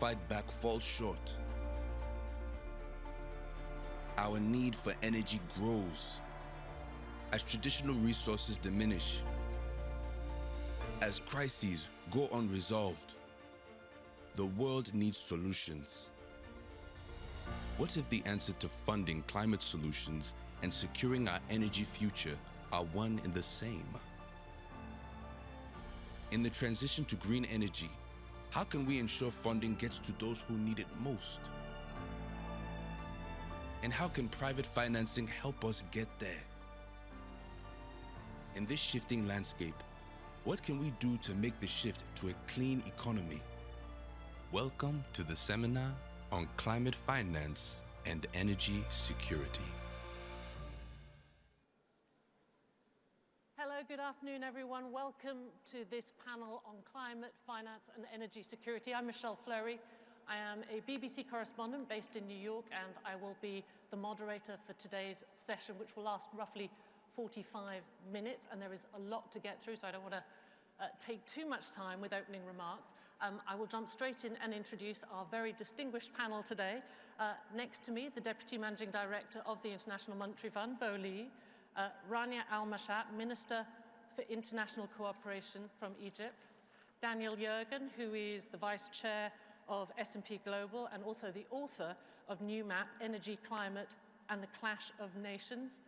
fight back falls short. Our need for energy grows as traditional resources diminish, as crises go unresolved. The world needs solutions. What if the answer to funding climate solutions and securing our energy future are one and the same? In the transition to green energy, how can we ensure funding gets to those who need it most? And how can private financing help us get there? In this shifting landscape, what can we do to make the shift to a clean economy? Welcome to the seminar on climate finance and energy security. Hello, good afternoon, everyone. Welcome to this panel on climate finance and energy security. I'm Fleury. I am a BBC correspondent based in New York, and I will be the moderator for today's session, which will last roughly 45 minutes, and there is a lot to get through, so I don't want to take too much time with opening remarks. I will jump straight in and introduce our very distinguished panel today. Next to me, the Deputy Managing Director of the International Monetary Fund, Fleury, Rania Al-Mashat, Minister for International Cooperation from Egypt, Daniel Yergin, who is the Vice Chair of S&P Global and also the author of New Map, Energy, Climate and the Clash of Nations,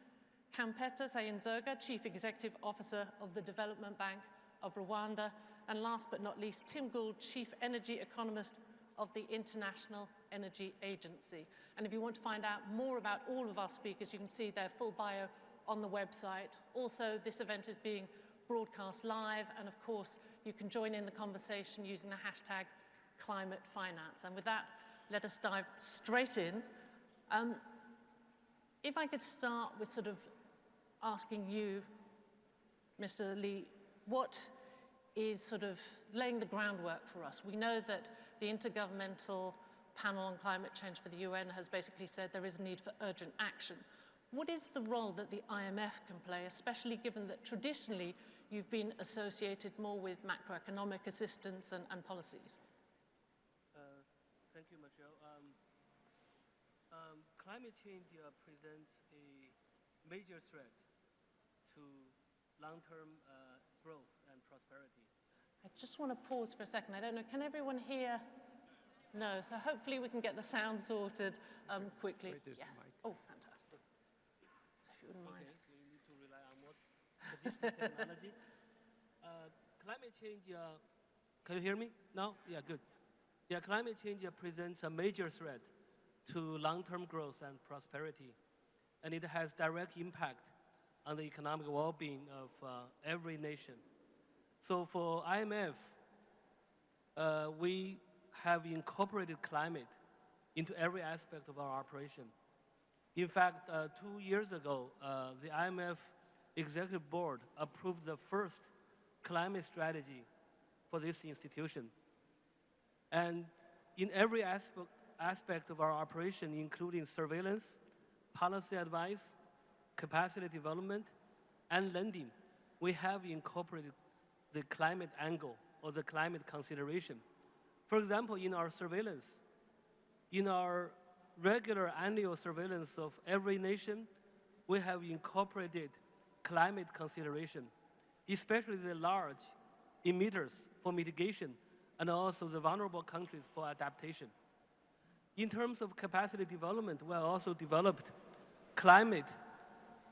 Kampeta Sayinzoga, Chief Executive Officer of the Development Bank of Rwanda, and last but not least, Tim Gould, Chief Energy Economist of the International Energy Agency. And if you want to find out more about all of our speakers, you can see their full bio on the website. Also, this event is being broadcast live, and of course, you can join in the conversation using the hashtag climate finance. And with that, let us dive straight in. If I could start with sort of asking you, Mr. Lee, what is sort of laying the groundwork for us? We know that the Intergovernmental Panel on Climate Change for the UN has basically said there is a need for urgent action. What is the role that the IMF can play, especially given that traditionally you've been associated more with macroeconomic assistance and policies? Thank you, Michelle. Climate change presents a major threat to long-term growth and prosperity. I just want to pause for a second. I don't know, can everyone hear? No, so hopefully we can get the sound sorted quickly. Yes. Oh, fantastic. So if you wouldn't mind. Okay, we need to rely on what traditional technology. Climate change, can you hear me now? Yeah, good. Yeah, climate change presents a major threat to long-term growth and prosperity, and it has direct impact on the economic well-being of every nation. So for IMF, we have incorporated climate into every aspect of our operation. In fact, 2 years ago, the IMF Executive Board approved the first climate strategy for this institution. And in every aspect of our operation, including surveillance, policy advice, capacity development, and lending, we have incorporated the climate angle or the climate consideration. For example, in our surveillance, in our regular annual surveillance of every nation, we have incorporated climate consideration, especially the large emitters for mitigation and also the vulnerable countries for adaptation. In terms of capacity development, we also developed climate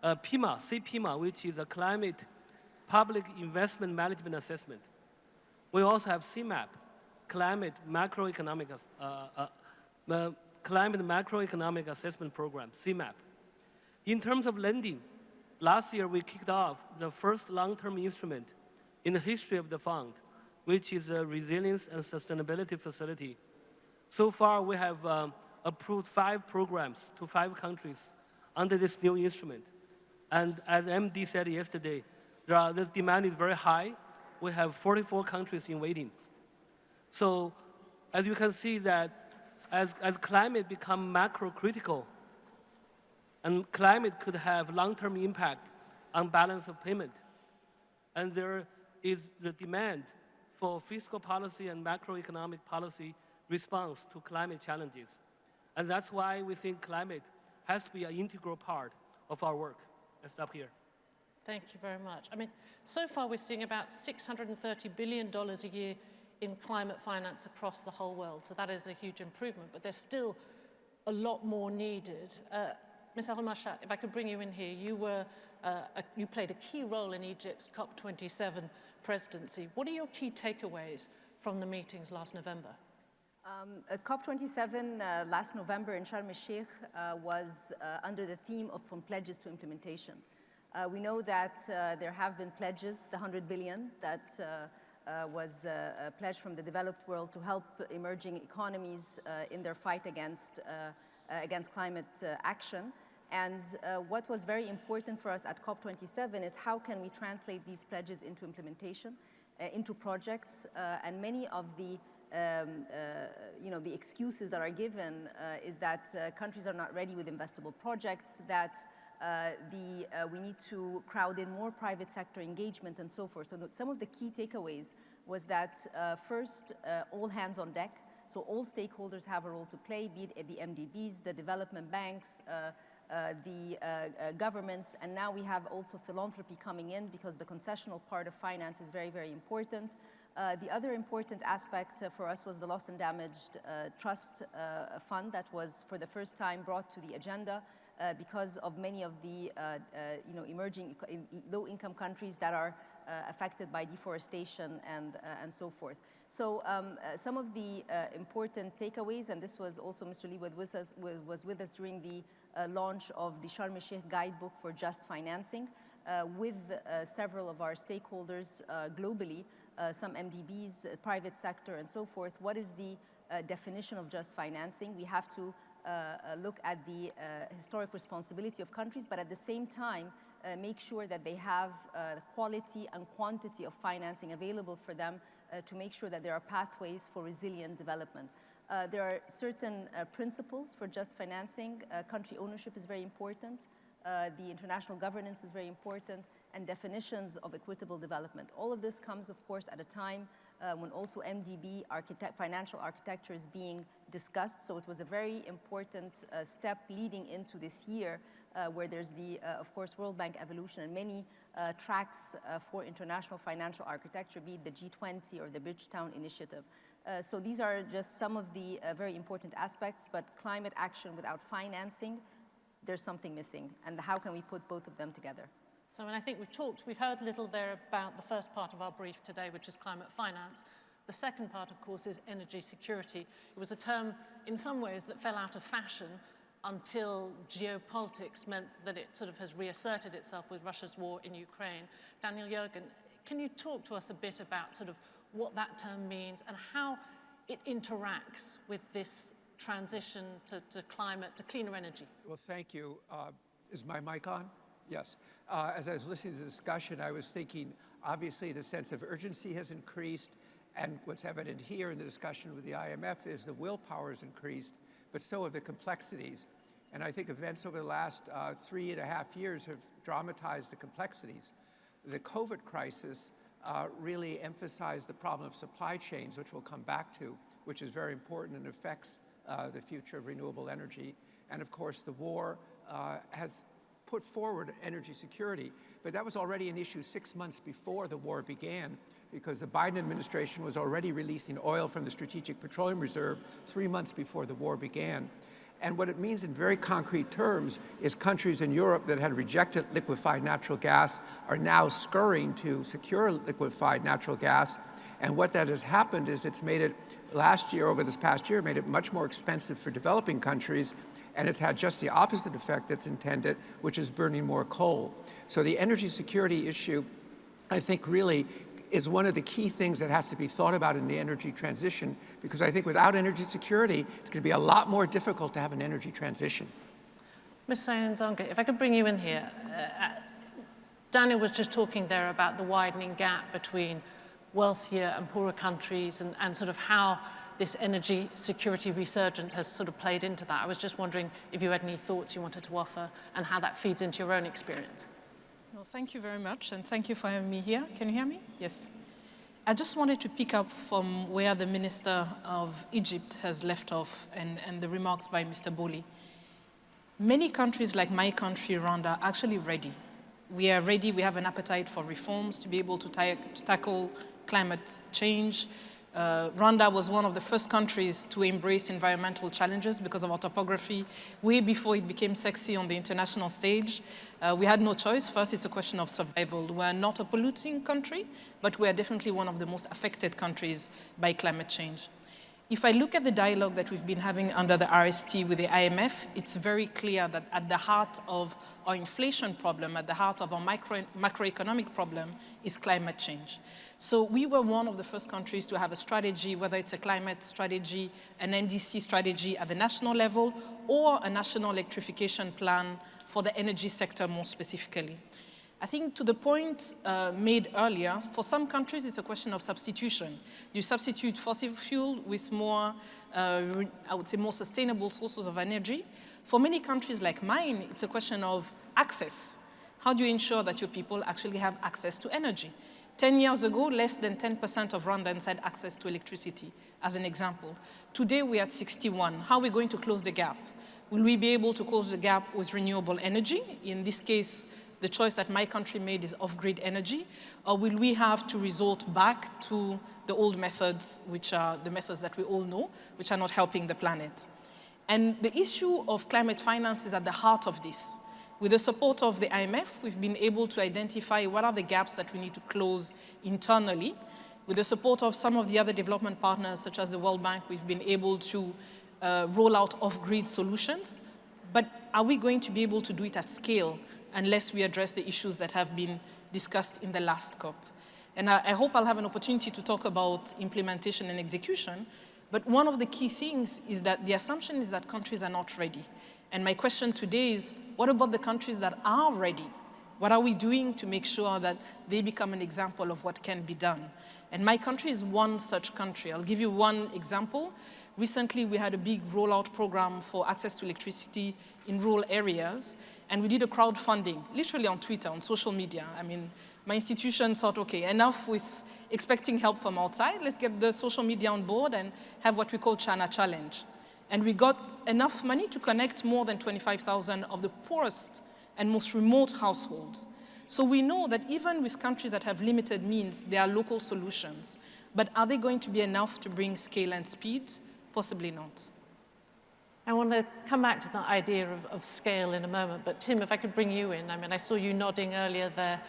PIMA, CPIMA, which is a climate public investment management assessment. We also have CMAP, climate macroeconomic assessment program, CMAP. In terms of lending, last year we kicked off the first long-term instrument in the history of the fund, which is a resilience and sustainability facility. So far, we have approved 5 programs to 5 countries under this new instrument. And as MD said yesterday, the demand is very high. We have 44 countries in waiting. So as you can see that as climate become macro critical, and climate could have long-term impact on balance of payment, and there is the demand for fiscal policy and macroeconomic policy response to climate challenges. And that's why we think climate has to be an integral part of our work. I'll stop here. Thank you very much. I mean, so far we're seeing about $630 billion a year in climate finance across the whole world. So that is a huge improvement, but there's still a lot more needed. Ms. Al-Mashat, if I could bring you in here, you played a key role in Egypt's COP27 presidency. What are your key takeaways from the meetings last November? COP27 last November in Sharm el-Sheikh was under the theme of From Pledges to Implementation. We know that there have been pledges, the 100 billion that was pledged from the developed world to help emerging economies in their fight against climate action. And what was very important for us at COP27 is how can we translate these pledges into implementation, into projects, and many of the the excuses that are given is that countries are not ready with investable projects, that we need to crowd in more private sector engagement and so forth. So some of the key takeaways was that first, all hands on deck. So all stakeholders have a role to play, be it the MDBs, the development banks, the governments, and now we have also philanthropy coming in because the concessional part of finance is very, very important. The other important aspect for us was the Lost and Damaged Trust Fund that was for the first time brought to the agenda because of many of the emerging low-income countries that are affected by deforestation and so forth. So some of the important takeaways, and this was also Mr. Lee was with us during the launch of the Sharm el-Sheikh Guidebook for Just Financing with several of our stakeholders globally, some MDBs, private sector and so forth. What is the definition of just financing? We have to look at the historic responsibility of countries, but at the same time make sure that they have quality and quantity of financing available for them to make sure that there are pathways for resilient development. There are certain principles for just financing. Country ownership is very important. The international governance is very important, and definitions of equitable development. All of this comes, of course, at a time when also MDB financial architecture is being discussed. So it was a very important step leading into this year where there's the, of course, World Bank evolution and many tracks for international financial architecture, be it the G20 or the Bridgetown Initiative. So these are just some of the very important aspects, but climate action without financing, there's something missing. And how can we put both of them together? So I think we've heard a little there about the first part of our brief today, which is climate finance. The second part, of course, is energy security. It was a term, in some ways, that fell out of fashion until geopolitics meant that it sort of has reasserted itself with Russia's war in Ukraine. Daniel Yergin, can you talk to us a bit about sort of what that term means and how it interacts with this transition to climate, to cleaner energy? Well, thank you. Is my mic on? Yes. As I was listening to the discussion, I was thinking, obviously, the sense of urgency has increased, and what's evident here in the discussion with the IMF is the willpower has increased, but so have the complexities. And I think events over the last 3.5 years have dramatized the complexities. The COVID crisis really emphasized the problem of supply chains, which we'll come back to, which is very important and affects the future of renewable energy. And of course, the war has put forward energy security, but that was already an issue 6 months before the war began, because the Biden administration was already releasing oil from the Strategic Petroleum Reserve 3 months before the war began. And what it means in very concrete terms is countries in Europe that had rejected liquefied natural gas are now scurrying to secure liquefied natural gas. And what that has happened is it's made it, over this past year, made it much more expensive for developing countries, and it's had just the opposite effect that's intended, which is burning more coal. So the energy security issue, I think, really is one of the key things that has to be thought about in the energy transition, because I think without energy security, it's going to be a lot more difficult to have an energy transition. Ms. Sayinzoga, if I could bring you in here. Daniel was just talking there about the widening gap between wealthier and poorer countries and sort of how this energy security resurgence has sort of played into that. I was just wondering if you had any thoughts you wanted to offer and how that feeds into your own experience. Well, thank you very much, and thank you for having me here. Can you hear me? Yes. I just wanted to pick up from where the Minister of Egypt has left off and the remarks by Mr. Boli. Many countries like my country, Rwanda, are actually ready. We are ready, we have an appetite for reforms to be able to tackle climate change. Rwanda was one of the first countries to embrace environmental challenges because of our topography, way before it became sexy on the international stage. We had no choice. First, it's a question of survival. We're not a polluting country, but we're definitely one of the most affected countries by climate change. If I look at the dialogue that we've been having under the RST with the IMF, it's very clear that at the heart of our inflation problem, at the heart of our macroeconomic problem is climate change. So we were one of the first countries to have a strategy, whether it's a climate strategy, an NDC strategy at the national level, or a national electrification plan for the energy sector more specifically. I think to the point made earlier, for some countries it's a question of substitution. You substitute fossil fuel with more, I would say, more sustainable sources of energy. For many countries like mine, it's a question of access. How do you ensure that your people actually have access to energy? 10 years ago, less than 10% of Rwandans had access to electricity, as an example. Today, we're at 61. How are we going to close the gap? Will we be able to close the gap with renewable energy? In this case, the choice that my country made is off-grid energy. Or will we have to resort back to the old methods, which are the methods that we all know, which are not helping the planet? And the issue of climate finance is at the heart of this. With the support of the IMF, we've been able to identify what are the gaps that we need to close internally. With the support of some of the other development partners, such as the World Bank, we've been able to roll out off-grid solutions. But are we going to be able to do it at scale unless we address the issues that have been discussed in the last COP? And I hope I'll have an opportunity to talk about implementation and execution. But one of the key things is that the assumption is that countries are not ready. And my question today is, what about the countries that are ready? What are we doing to make sure that they become an example of what can be done? And my country is one such country. I'll give you one example. Recently, we had a big rollout program for access to electricity in rural areas, and we did a crowdfunding, literally on Twitter, on social media. I mean, my institution thought, okay, enough with expecting help from outside. Let's get the social media on board and have what we call China Challenge. And we got enough money to connect more than 25,000 of the poorest and most remote households. So we know that even with countries that have limited means, there are local solutions. But are they going to be enough to bring scale and speed? Possibly not. I want to come back to the idea of scale in a moment, but Tim, if I could bring you in. I mean, I saw you nodding earlier there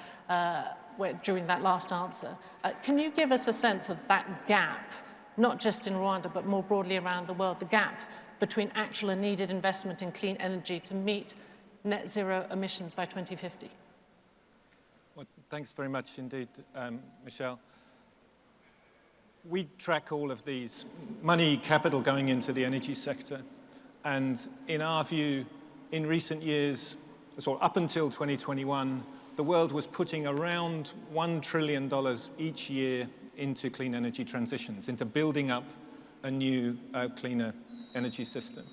during that last answer. Can you give us a sense of that gap, not just in Rwanda, but more broadly around the world, the gap between actual and needed investment in clean energy to meet net zero emissions by 2050? Well, thanks very much indeed, Michelle. We track all of these money, capital going into the energy sector. And in our view, in recent years, so up until 2021, the world was putting around $1 trillion each year into clean energy transitions, into building up a new, cleaner energy system.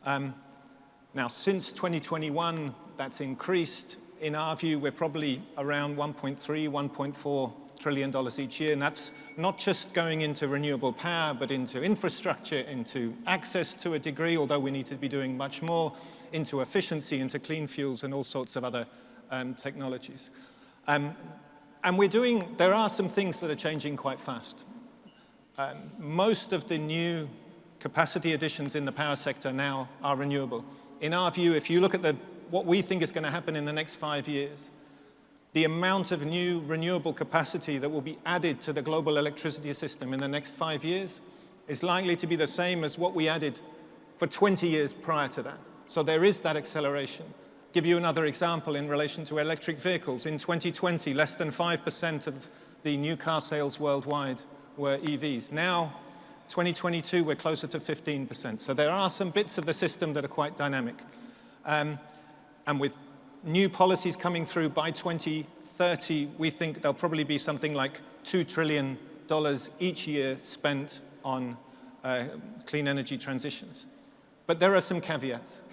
Now, since 2021, that's increased. In our view, we're probably around $1.3, $1.4 trillion each year, and that's not just going into renewable power, but into infrastructure, into access to a degree, although we need to be doing much more, into efficiency, into clean fuels, and all sorts of other technologies. And there are some things that are changing quite fast. Most of the new capacity additions in the power sector now are renewable. In our view, if you look at what we think is going to happen in the next 5 years, the amount of new renewable capacity that will be added to the global electricity system in the next 5 years is likely to be the same as what we added for 20 years prior to that. So there is that acceleration. Give you another example in relation to electric vehicles. In 2020, less than 5% of the new car sales worldwide were EVs. Now, 2022, we're closer to 15%. So there are some bits of the system that are quite dynamic. And with new policies coming through by 2030, we think there'll probably be something like $2 trillion each year spent on clean energy transitions. But there are some caveats.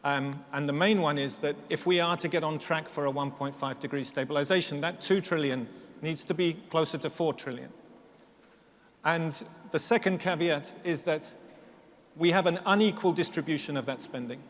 And the main one is that if we are to get on track for a 1.5 degree stabilization, that $2 trillion needs to be closer to $4 trillion. And the second caveat is that we have an unequal distribution of that spending.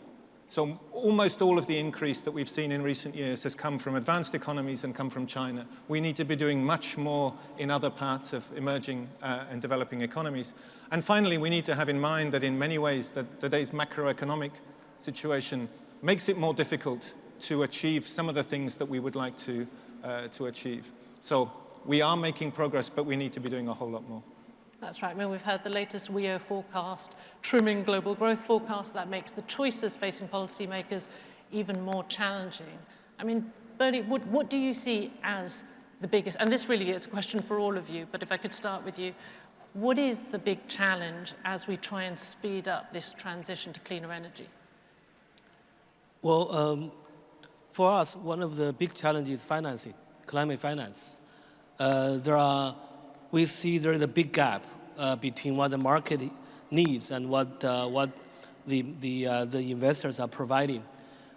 So almost all of the increase that we've seen in recent years has come from advanced economies and come from China. We need to be doing much more in other parts of emerging and developing economies. And finally, we need to have in mind that in many ways that today's macroeconomic situation makes it more difficult to achieve some of the things that we would like to achieve. So we are making progress, but we need to be doing a whole lot more. That's right. I mean, we've heard the latest WEO forecast, trimming global growth forecast. That makes the choices facing policymakers even more challenging. I mean, Bernie, what do you see as the biggest, and this really is a question for all of you, but if I could start with you, what is the big challenge as we try and speed up this transition to cleaner energy? Well, for us, one of the big challenges is financing, climate finance. We see there is a big gap between what the market needs and what the investors are providing.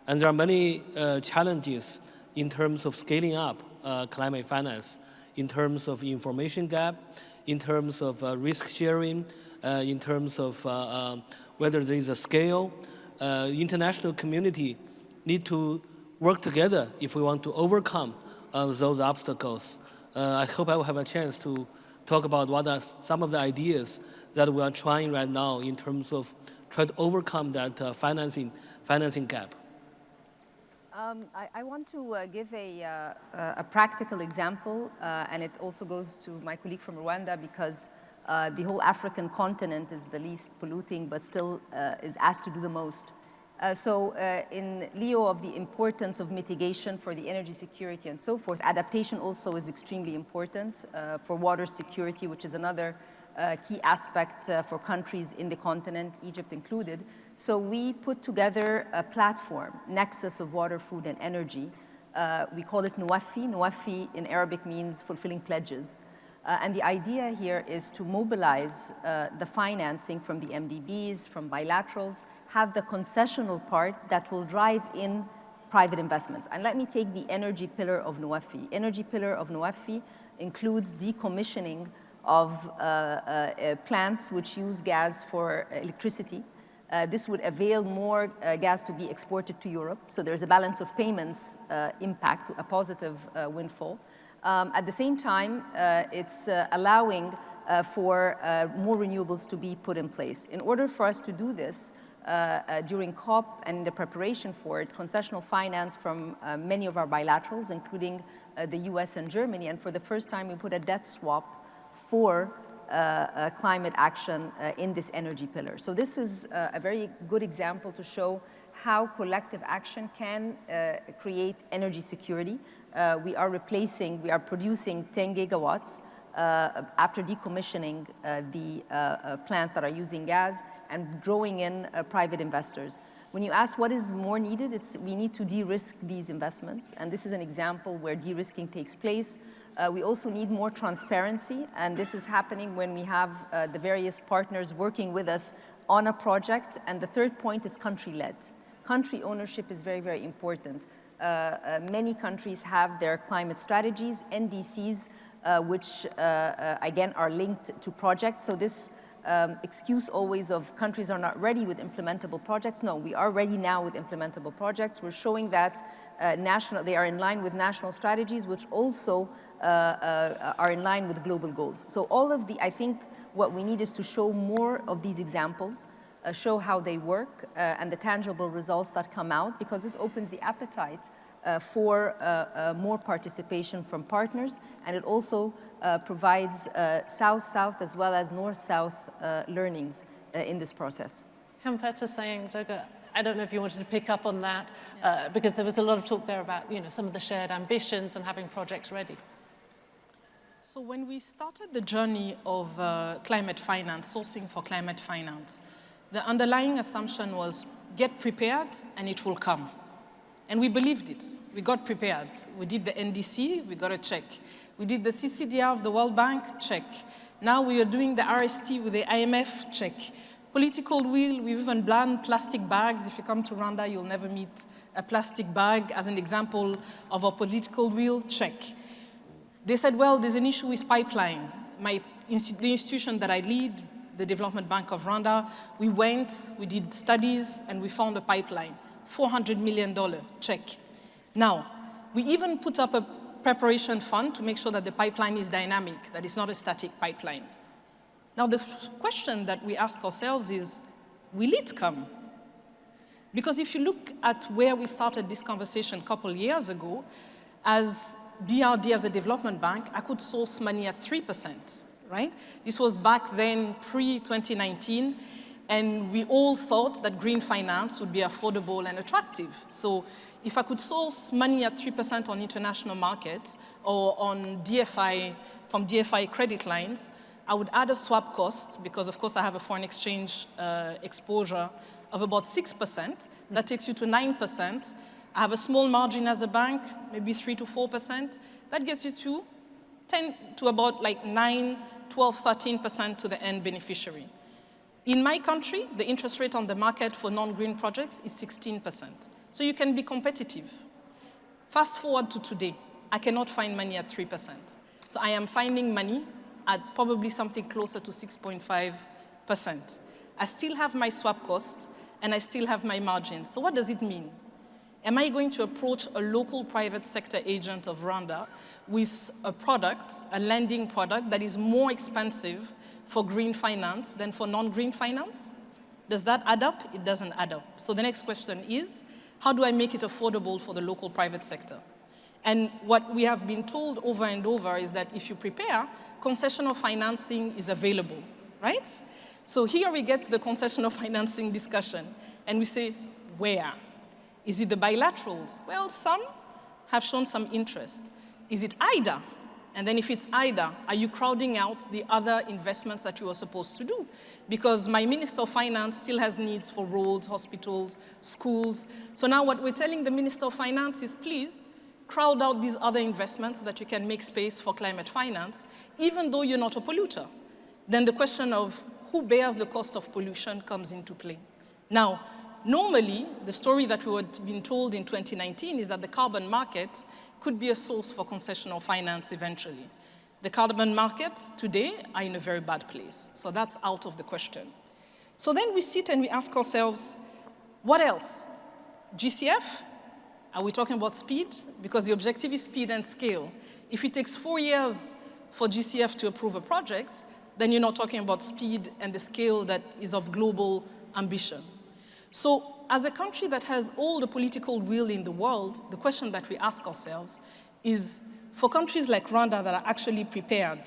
And there are many challenges in terms of scaling up climate finance, in terms of information gap, in terms of risk sharing, in terms of whether there is a scale. International community need to work together if we want to overcome those obstacles. I hope I will have a chance to talk about what are some of the ideas that we are trying right now in terms of try to overcome that financing gap. I want to give a practical example, and it also goes to my colleague from Rwanda, because the whole African continent is the least polluting, but still is asked to do the most. In lieu of the importance of mitigation for the energy security and so forth, adaptation also is extremely important for water security, which is another key aspect for countries in the continent, Egypt included. So we put together a platform, nexus of water, food, and energy. We call it Nuwafi. Nuwafi in Arabic means fulfilling pledges. And the idea here is to mobilize the financing from the MDBs, from bilaterals, have the concessional part that will drive in private investments. And let me take the energy pillar of Nuwafi. Energy pillar of Nuwafi includes decommissioning of plants which use gas for electricity. This would avail more gas to be exported to Europe. So there's a balance of payments impact, a positive windfall. At the same time, it's allowing for more renewables to be put in place. In order for us to do this, during COP and in the preparation for it, concessional finance from many of our bilaterals, including the US and Germany, and for the first time we put a debt swap for climate action in this energy pillar. So this is a very good example to show how collective action can create energy security. We are producing 10 gigawatts after decommissioning the plants that are using gas and drawing in private investors. When you ask what is more needed, we need to de-risk these investments, and this is an example where de-risking takes place. We also need more transparency, and this is happening when we have the various partners working with us on a project. And the third point is country-led. Country ownership is very, very important. Many countries have their climate strategies, NDCs, which again are linked to projects. So this excuse always of countries are not ready with implementable projects. No, we are ready now with implementable projects. We're showing that they are in line with national strategies, which also are in line with global goals. So I think what we need is to show more of these examples, show how they work and the tangible results that come out, because this opens the appetite for more participation from partners, and it also provides South-South as well as North-South learnings in this process. Kampeta, Sayinzoga, I don't know if you wanted to pick up on that, because there was a lot of talk there about some of the shared ambitions and having projects ready. So when we started the journey of climate finance, sourcing for climate finance, the underlying assumption was get prepared and it will come. And we believed it. We got prepared. We did the NDC, we got a check. We did the CCDR of the World Bank, check. Now we are doing the RST with the IMF, check. Political will, we've even banned plastic bags. If you come to Rwanda, you'll never meet a plastic bag as an example of a political will, check. They said, well, there's an issue with pipeline. My the institution that I lead, the Development Bank of Rwanda, we did studies, and we found a pipeline, $400 million check. Now, we even put up a preparation fund to make sure that the pipeline is dynamic, that it's not a static pipeline. Now, the question that we ask ourselves is, will it come? Because if you look at where we started this conversation a couple years ago, as BRD, as a development bank, I could source money at 3%, right? This was back then, pre-2019, and we all thought that green finance would be affordable and attractive. So if I could source money at 3% on international markets or on DFI, from DFI credit lines, I would add a swap cost, because of course I have a foreign exchange exposure of about 6%. That takes you to 9%. I have a small margin as a bank, maybe 3 to 4%. That gets you to about like 9, 12, 13% to the end beneficiary. In my country, the interest rate on the market for non-green projects is 16%. So you can be competitive. Fast forward to today, I cannot find money at 3%. So I am finding money at probably something closer to 6.5%. I still have my swap cost, and I still have my margin. So what does it mean? Am I going to approach a local private sector agent of Rwanda with a product, a lending product that is more expensive for green finance than for non-green finance? Does that add up? It doesn't add up. So the next question is, how do I make it affordable for the local private sector? And what we have been told over and over is that if you prepare, concessional financing is available, right? So here we get to the concessional financing discussion, and we say, where? Is it the bilaterals? Well, some have shown some interest. Is it IDA? And then if it's IDA, are you crowding out the other investments that you are supposed to do? Because my Minister of Finance still has needs for roads, hospitals, schools. So now what we're telling the Minister of Finance is, please, crowd out these other investments so that you can make space for climate finance, even though you're not a polluter. Then the question of who bears the cost of pollution comes into play. Now, normally, the story that we were being told in 2019 is that the carbon market could be a source for concessional finance eventually. The carbon markets today are in a very bad place, so that's out of the question. So then we sit and we ask ourselves, what else? GCF? Are we talking about speed? Because the objective is speed and scale. If it takes 4 years for GCF to approve a project, then you're not talking about speed and the scale that is of global ambition. So as a country that has all the political will in the world, the question that we ask ourselves is, for countries like Rwanda that are actually prepared,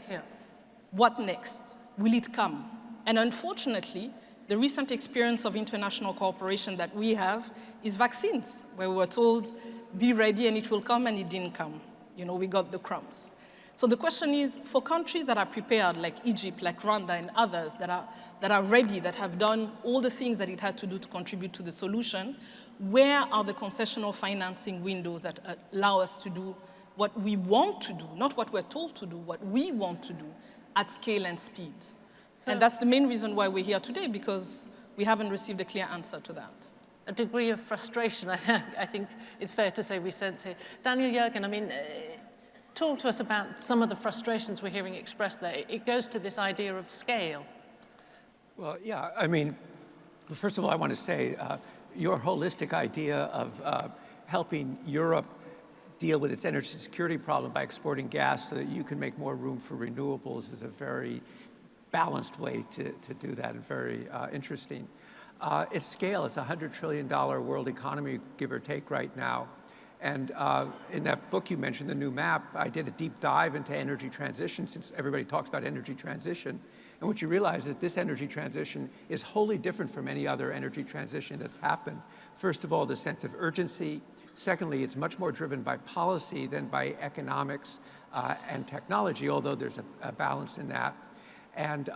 what next? Will it come? And unfortunately, the recent experience of international cooperation that we have is vaccines, where we were told, be ready and it will come, and it didn't come. You know, we got the crumbs. So the question is, for countries that are prepared, like Egypt, like Rwanda, and others that are ready, that have done all the things that it had to do to contribute to the solution, where are the concessional financing windows that allow us to do what we want to do, not what we're told to do, what we want to do at scale and speed? So, and that's the main reason why we're here today, because we haven't received a clear answer to that. A degree of frustration, I think it's fair to say we sense here. Daniel, Yergin, I mean, talk to us about some of the frustrations we're hearing expressed there. It goes to this idea of scale. Well, yeah, I mean, first of all, I want to say your holistic idea of helping Europe deal with its energy security problem by exporting gas so that you can make more room for renewables is a very balanced way to do that, and very interesting. Its scale, it's a $100 trillion world economy, give or take, right now. And in that book you mentioned, The New Map, I did a deep dive into energy transition, since everybody talks about energy transition. And what you realize is that this energy transition is wholly different from any other energy transition that's happened. First of all, the sense of urgency. Secondly, it's much more driven by policy than by economics and technology, although there's a balance in that. And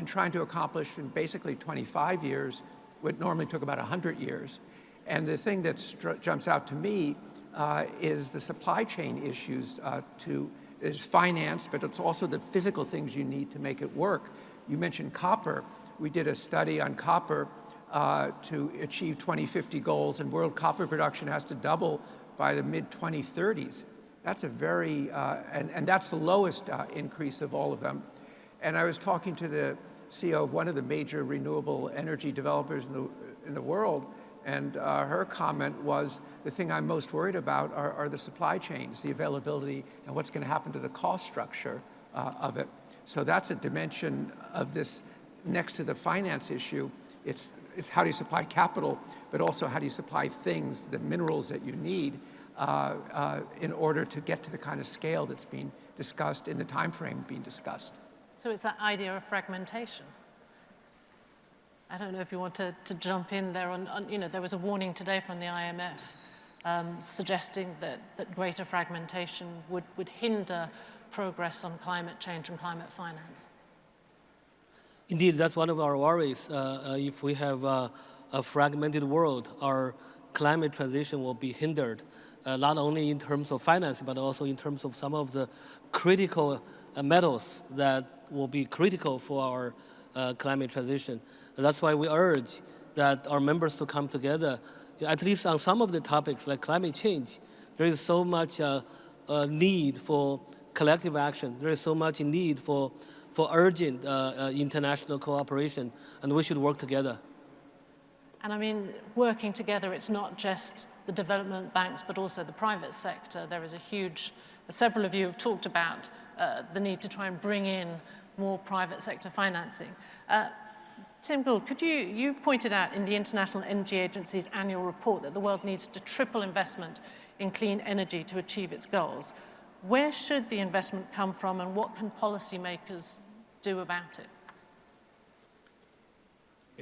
trying to accomplish in basically 25 years what normally took about 100 years. And the thing that jumps out to me is the supply chain issues is finance, but it's also the physical things you need to make it work. You mentioned copper. We did a study on copper to achieve 2050 goals, and world copper production has to double by the mid-2030s. That's a very, and that's the lowest increase of all of them. And I was talking to the CEO of one of the major renewable energy developers in the world, and her comment was, the thing I'm most worried about are the supply chains, the availability, and what's going to happen to the cost structure of it. So that's a dimension of this next to the finance issue. It's how do you supply capital, but also how do you supply things, the minerals that you need in order to get to the kind of scale that's being discussed in the time frame being discussed. So it's that idea of fragmentation. I don't know if you want to jump in there on, there was a warning today from the IMF suggesting that greater fragmentation would hinder progress on climate change and climate finance. Indeed, that's one of our worries. If we have a fragmented world, our climate transition will be hindered, not only in terms of finance, but also in terms of some of the critical metals that will be critical for our climate transition. And that's why we urge that our members to come together, at least on some of the topics like climate change. There is so much need for collective action. There is so much need for urgent international cooperation, and we should work together. And I mean, working together, it's not just the development banks, but also the private sector. There is a huge, several of you have talked about the need to try and bring in more private sector financing. Tim Gould, you pointed out in the International Energy Agency's annual report that the world needs to triple investment in clean energy to achieve its goals. Where should the investment come from, and what can policymakers do about it?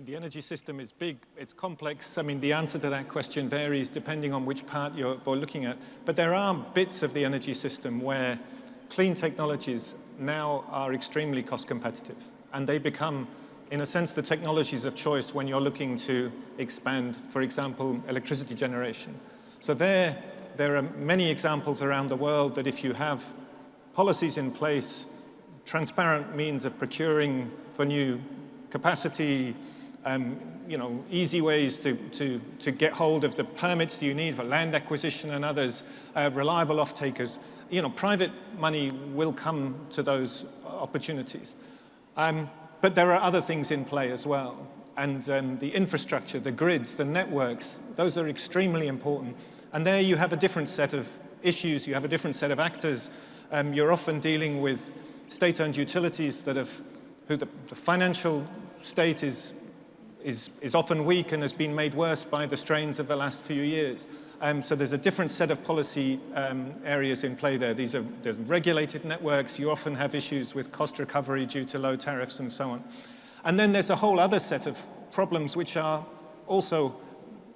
The energy system is big, it's complex. I mean, the answer to that question varies depending on which part you're looking at. But there are bits of the energy system where clean technologies now are extremely cost competitive, and they become, in a sense, the technologies of choice when you're looking to expand, for example, electricity generation. So there are many examples around the world that if you have policies in place, transparent means of procuring for new capacity, easy ways to get hold of the permits you need for land acquisition and others, reliable off-takers, private money will come to those opportunities. But there are other things in play as well. And the infrastructure, the grids, the networks, those are extremely important. And there you have a different set of issues, you have a different set of actors. You're often dealing with state-owned utilities who the financial state is often weak and has been made worse by the strains of the last few years. So there's a different set of policy areas in play there. There's regulated networks. You often have issues with cost recovery due to low tariffs and so on. And then there's a whole other set of problems which are also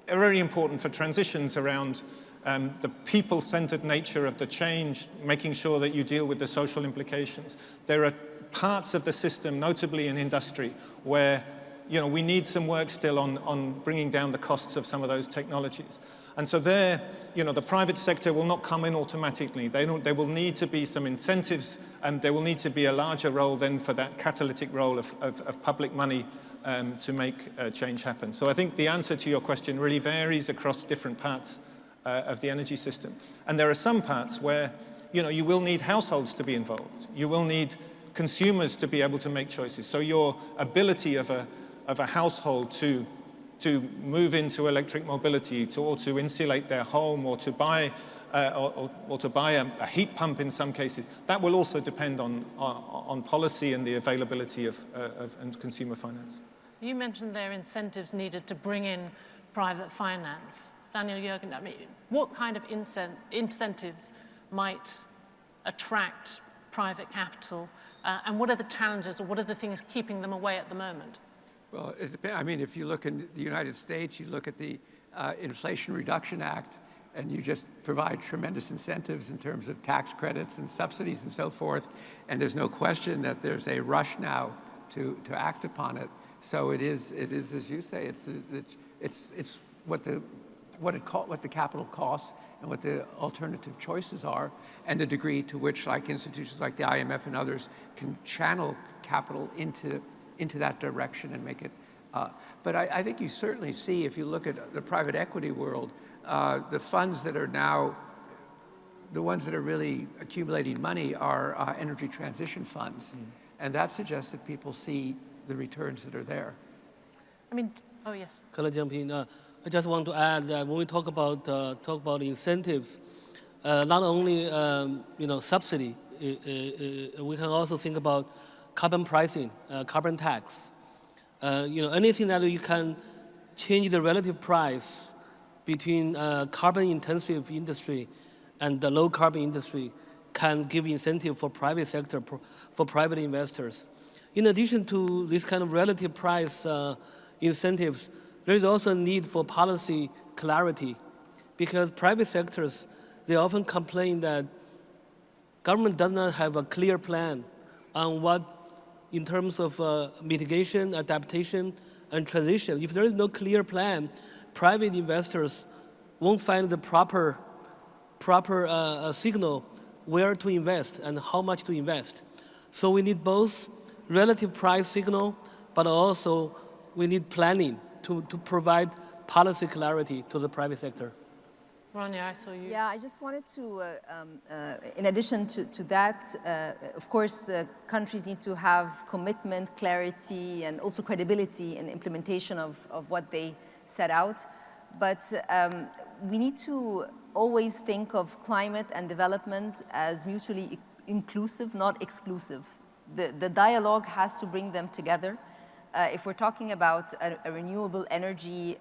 very important for transitions around the people-centered nature of the change, making sure that you deal with the social implications. There are parts of the system, notably in industry, where we need some work still on bringing down the costs of some of those technologies. And so there, the private sector will not come in automatically. There will need to be some incentives, and there will need to be a larger role then for that catalytic role of public money to make change happen. So I think the answer to your question really varies across different parts of the energy system. And there are some parts where, you will need households to be involved. You will need consumers to be able to make choices. So your ability of a household to move into electric mobility, or to insulate their home, or to buy a heat pump in some cases, that will also depend on policy and the availability of consumer finance. You mentioned there are incentives needed to bring in private finance. Daniel, Yergin, what kind of incentives might attract private capital, and what are the challenges, or what are the things keeping them away at the moment? Well, it depends. If you look in the United States, you look at the Inflation Reduction Act, and you just provide tremendous incentives in terms of tax credits and subsidies and so forth. And there's no question that there's a rush now to act upon it. So it is as you say, it's what the capital costs and what the alternative choices are, and the degree to which, like institutions like the IMF and others, can channel capital into that direction and make it. But I think you certainly see, if you look at the private equity world, the funds that are now, the ones that are really accumulating money are energy transition funds. And that suggests that people see the returns that are there. I mean, oh yes. Can I jump in? I just want to add that when we talk about incentives, not only subsidy, we can also think about carbon pricing, carbon tax. Anything that you can change the relative price between carbon-intensive industry and the low-carbon industry can give incentive for private sector, for private investors. In addition to this kind of relative price incentives, there is also a need for policy clarity, because private sectors, they often complain that government does not have a clear plan on what, in terms of mitigation, adaptation, and transition. If there is no clear plan, private investors won't find the proper signal where to invest and how much to invest. So we need both relative price signal, but also we need planning to provide policy clarity to the private sector. Rania, I saw you. Yeah, I just wanted to, in addition to that, of course, countries need to have commitment, clarity, and also credibility in implementation of what they set out. But we need to always think of climate and development as mutually inclusive, not exclusive. The dialogue has to bring them together. If we're talking about a renewable energy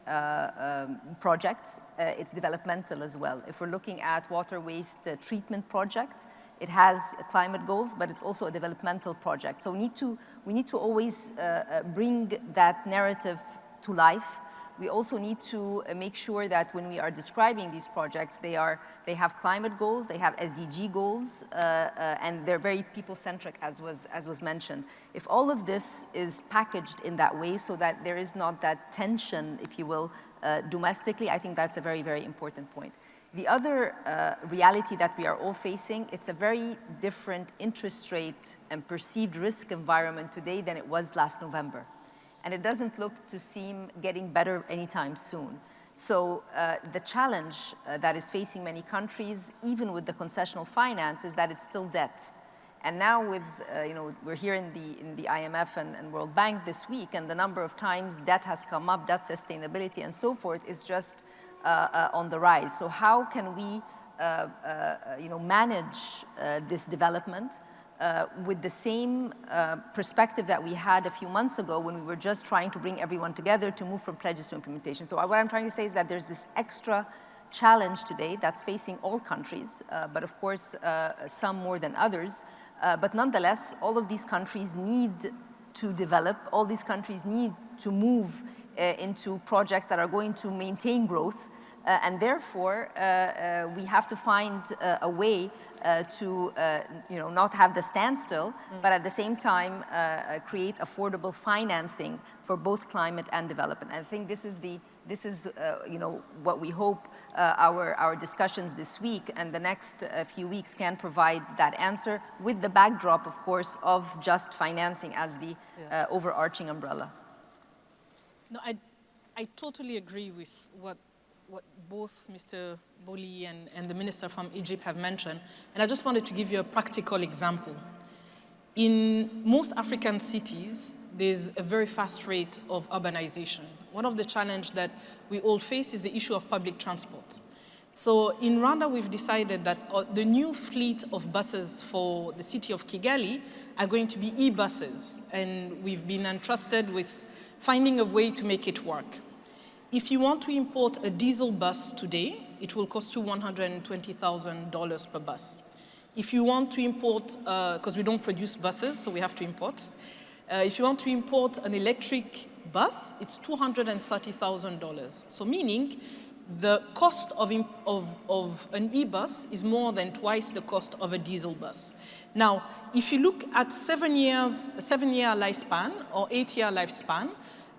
project, it's developmental as well. If we're looking at water waste treatment project, it has climate goals, but it's also a developmental project. So we need to always bring that narrative to life. We also need to make sure that when we are describing these projects, they have climate goals, they have SDG goals, and they're very people-centric, as was mentioned. If all of this is packaged in that way so that there is not that tension, if you will, domestically, I think that's a very, very important point. The other reality that we are all facing, it's a very different interest rate and perceived risk environment today than it was last November. And it doesn't look to seem getting better anytime soon. So the challenge that is facing many countries, even with the concessional finance, is that it's still debt. And now with, we're here in the IMF and World Bank this week, and the number of times debt has come up, debt sustainability and so forth is just on the rise. So how can we, manage this development with the same perspective that we had a few months ago when we were just trying to bring everyone together to move from pledges to implementation. So what I'm trying to say is that there's this extra challenge today that's facing all countries, but of course some more than others. But nonetheless, all of these countries need to develop, all these countries need to move into projects that are going to maintain growth, and therefore we have to find a way to not have the standstill, but at the same time create affordable financing for both climate and development. And I think this is what we hope our discussions this week and the next few weeks can provide that answer, with the backdrop, of course, of just financing as the overarching umbrella. No, I totally agree with what both Mr. Boli and the minister from Egypt have mentioned. And I just wanted to give you a practical example. In most African cities, there's a very fast rate of urbanization. One of the challenges that we all face is the issue of public transport. So in Rwanda, we've decided that the new fleet of buses for the city of Kigali are going to be e-buses. And we've been entrusted with finding a way to make it work. If you want to import a diesel bus today, it will cost you $120,000 per bus. If you want to import, because we don't produce buses, so we have to import. If you want to import an electric bus, it's $230,000. So meaning the cost of an e-bus is more than twice the cost of a diesel bus. Now, if you look at 7-year lifespan or 8-year lifespan,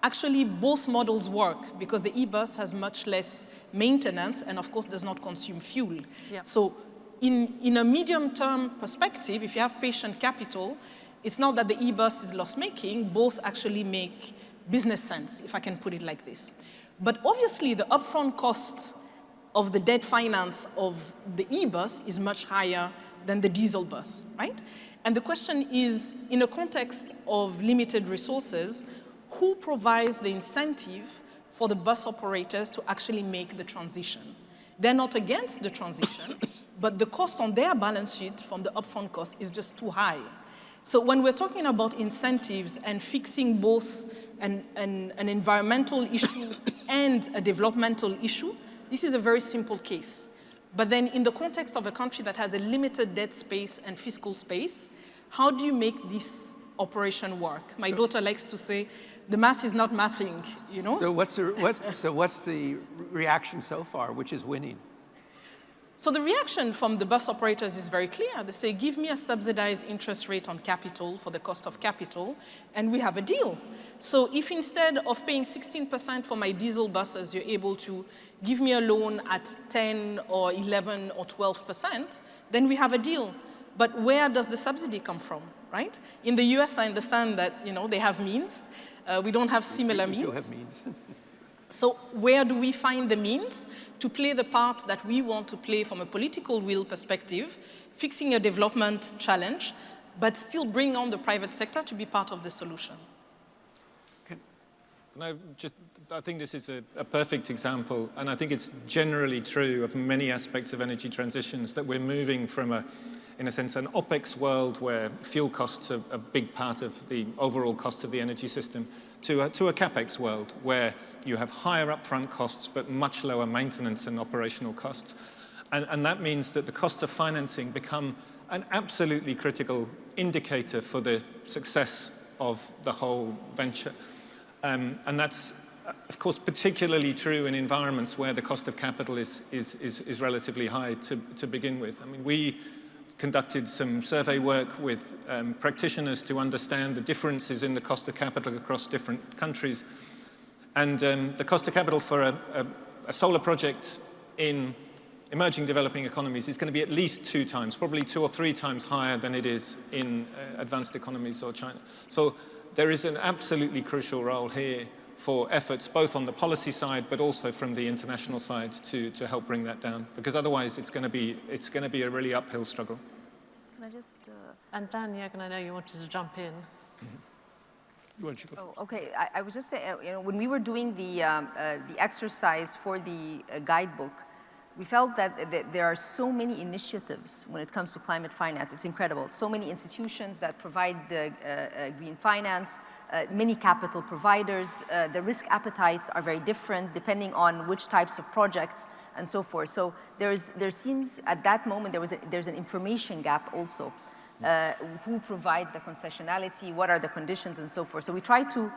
actually, both models work because the e-bus has much less maintenance and, of course, does not consume fuel. Yeah. So in a medium-term perspective, if you have patient capital, it's not that the e-bus is loss-making. Both actually make business sense, if I can put it like this. But obviously, the upfront cost of the debt finance of the e-bus is much higher than the diesel bus, right? And the question is, in a context of limited resources, who provides the incentive for the bus operators to actually make the transition? They're not against the transition, but the cost on their balance sheet from the upfront cost is just too high. So when we're talking about incentives and fixing both an environmental issue and a developmental issue, this is a very simple case. But then in the context of a country that has a limited debt space and fiscal space, how do you make this operation work? My daughter likes to say, the math is not mathing, you know? So what's the reaction so far? Which is winning? So the reaction from the bus operators is very clear. They say, give me a subsidized interest rate on capital for the cost of capital, and we have a deal. So if instead of paying 16% for my diesel buses, you're able to give me a loan at 10 or 11 or 12%, then we have a deal. But where does the subsidy come from, right? In the US, I understand that, you know, they have means. We don't have similar means. We do have means. So where do we find the means to play the part that we want to play from a political will perspective, fixing a development challenge, but still bring on the private sector to be part of the solution? Okay. I think this is a perfect example, and I think it's generally true of many aspects of energy transitions, that we're moving from in a sense, an OPEX world where fuel costs are a big part of the overall cost of the energy system, to a CapEx world where you have higher upfront costs but much lower maintenance and operational costs. And that means that the costs of financing become an absolutely critical indicator for the success of the whole venture. And that's, of course, particularly true in environments where the cost of capital is relatively high to begin with. I mean, we conducted some survey work with practitioners to understand the differences in the cost of capital across different countries. And the cost of capital for a solar project in emerging developing economies is going to be at least 2 times, probably 2 or 3 times higher than it is in advanced economies or China. So there is an absolutely crucial role here for efforts both on the policy side but also from the international side to help bring that down, because otherwise it's going to be a really uphill struggle. Can I just and Dan Yergin, I know you wanted to jump in. You want to go? Oh, okay. I was just saying, you know, when we were doing the exercise for the guidebook, we felt that there are so many initiatives when it comes to climate finance. It's incredible. So many institutions that provide the green finance, many capital providers. The risk appetites are very different depending on which types of projects and so forth. So there seems at that moment there's an information gap also. Who provides the concessionality, what are the conditions, and so forth. So we try to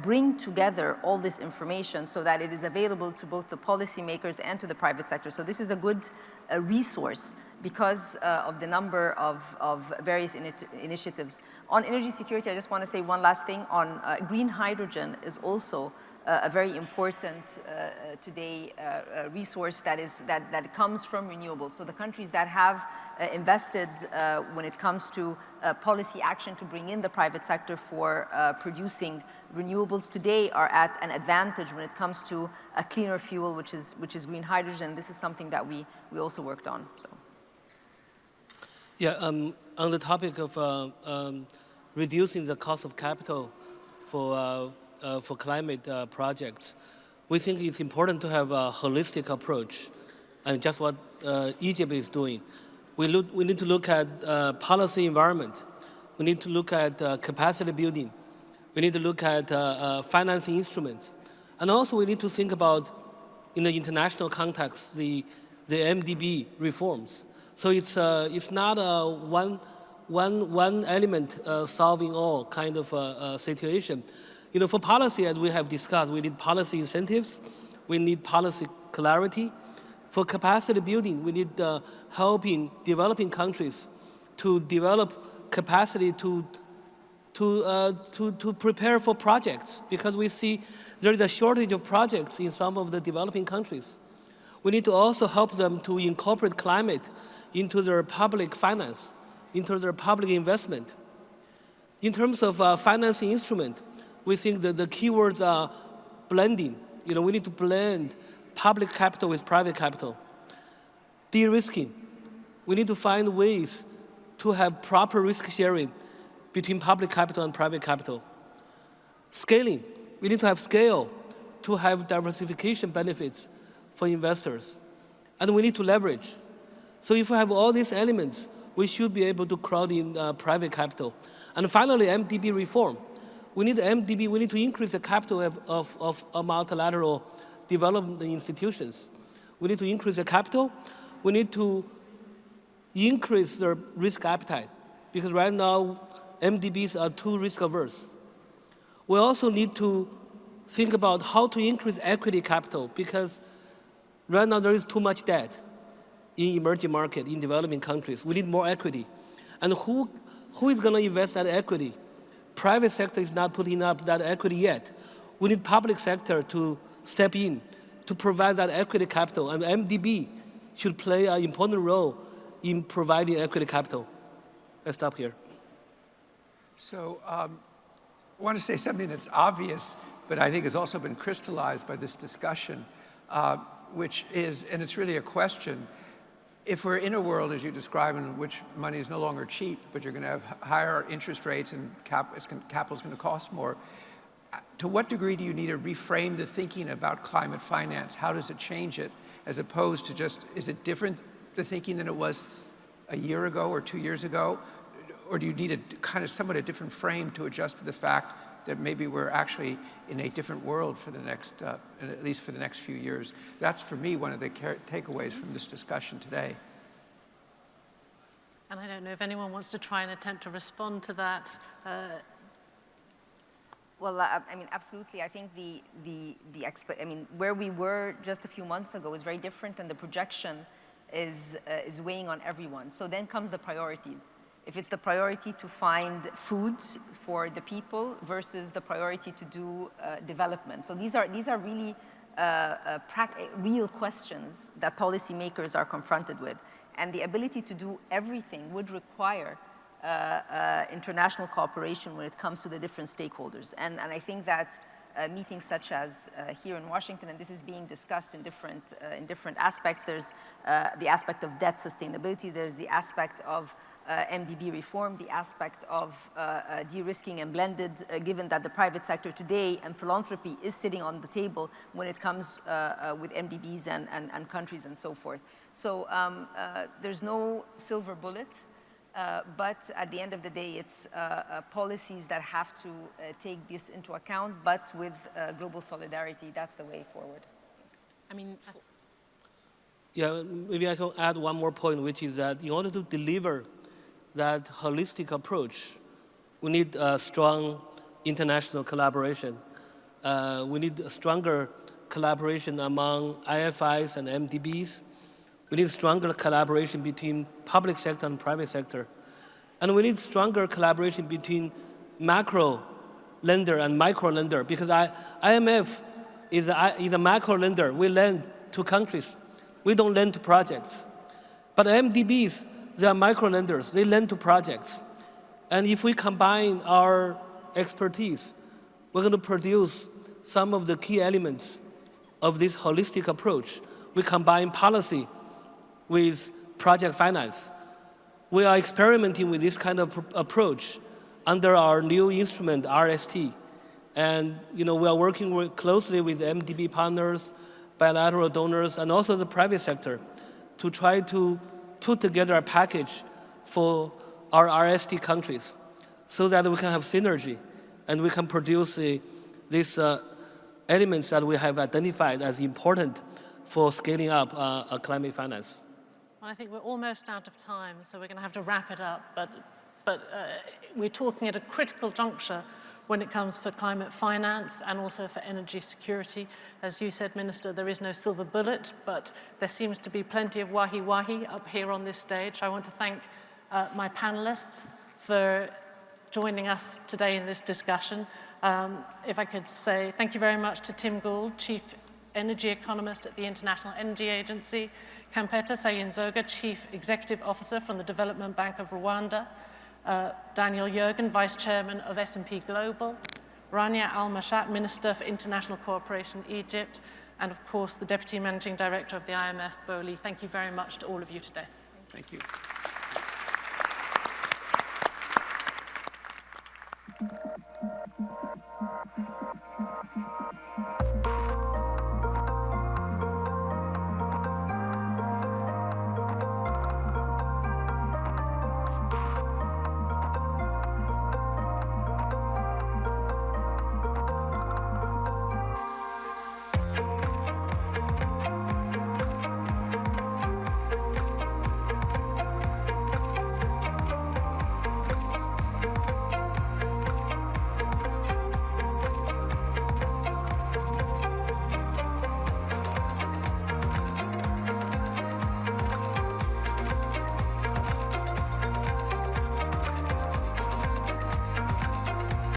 bring together all this information so that it is available to both the policymakers and to the private sector. So this is a good resource because of the number of various initiatives. On energy security, I just want to say one last thing. On green hydrogen is also a very important today resource that comes from renewables. So the countries that have invested when it comes to policy action to bring in the private sector for producing renewables today are at an advantage when it comes to a cleaner fuel, which is green hydrogen. This is something that we also worked on. So. Yeah, on the topic of reducing the cost of capital for climate projects, we think it's important to have a holistic approach, and just what Egypt is doing. We need to look at policy environment. We need to look at capacity building. We need to look at financing instruments. And also we need to think about, in the international context, the MDB reforms. So it's not one element solving all kind of situation. You know, for policy, as we have discussed, we need policy incentives, we need policy clarity. For capacity building, we need helping developing countries to develop capacity to prepare for projects, because we see there is a shortage of projects in some of the developing countries. We need to also help them to incorporate climate into their public finance, into their public investment. In terms of financing instrument, we think that the keywords are blending. You know, we need to blend public capital with private capital. De-risking. We need to find ways to have proper risk sharing between public capital and private capital. Scaling, we need to have scale to have diversification benefits for investors. And we need to leverage. So if we have all these elements, we should be able to crowd in private capital. And finally, MDB reform. We need MDB, we need to increase the capital of multilateral development institutions. We need to increase the capital. We need to increase their risk appetite, because right now, MDBs are too risk averse. We also need to think about how to increase equity capital, because right now there is too much debt in emerging markets, in developing countries. We need more equity. And who is going to invest that equity? Private sector is not putting up that equity yet. We need public sector to step in to provide that equity capital, and MDB should play an important role in providing equity capital. I stop here. So I want to say something that's obvious, but I think has also been crystallized by this discussion, which is, and it's really a question, if we're in a world, as you describe, in which money is no longer cheap, but you're going to have higher interest rates and capital's going to cost more, to what degree do you need to reframe the thinking about climate finance? How does it change it, as opposed to just, is it different, the thinking, than it was a year ago or 2 years ago? Or do you need a kind of somewhat a different frame to adjust to the fact that maybe we're actually in a different world for the next, at least for the next few years? That's, for me, one of the takeaways from this discussion today. And I don't know if anyone wants to try and attempt to respond to that. Well, I mean, absolutely. I think where we were just a few months ago is very different, and the projection is weighing on everyone. So then comes the priorities. If it's the priority to find food for the people versus the priority to do development. So these are really real questions that policymakers are confronted with. And the ability to do everything would require international cooperation when it comes to the different stakeholders. And I think that meetings such as here in Washington, and this is being discussed in different aspects. There's the aspect of debt sustainability, there's the aspect of MDB reform, the aspect of de-risking and blended, given that the private sector today and philanthropy is sitting on the table when it comes with MDBs and countries and so forth. So there's no silver bullet. But at the end of the day, it's policies that have to take this into account, but with global solidarity. That's the way forward. I mean, yeah, maybe I can add one more point, which is that in order to deliver that holistic approach, we need strong international collaboration. We need a stronger collaboration among IFIs and MDBs. We need stronger collaboration between public sector and private sector. And we need stronger collaboration between macro lender and micro lender, because IMF is a macro lender. We lend to countries. We don't lend to projects. But MDBs, they are micro lenders. They lend to projects. And if we combine our expertise, we're going to produce some of the key elements of this holistic approach. We combine policy with project finance. We are experimenting with this kind of approach under our new instrument, RST. And we are working closely with MDB partners, bilateral donors, and also the private sector to try to put together a package for our RST countries so that we can have synergy and we can produce these elements that we have identified as important for scaling up climate finance. Well, I think we're almost out of time, so we're going to have to wrap it up. But we're talking at a critical juncture when it comes for climate finance and also for energy security. As you said, Minister, there is no silver bullet, but there seems to be plenty of wahi-wahi up here on this stage. I want to thank my panelists for joining us today in this discussion. If I could say thank you very much to Tim Gould, Chief Energy Economist at the International Energy Agency, Kampeta Sayinzoga, Chief Executive Officer from the Development Bank of Rwanda, Daniel Yergin, Vice Chairman of S&P Global, Rania Al-Mashat, Minister for International Cooperation, Egypt, and of course the Deputy Managing Director of the IMF, Boli. Thank you very much to all of you today. Thank you.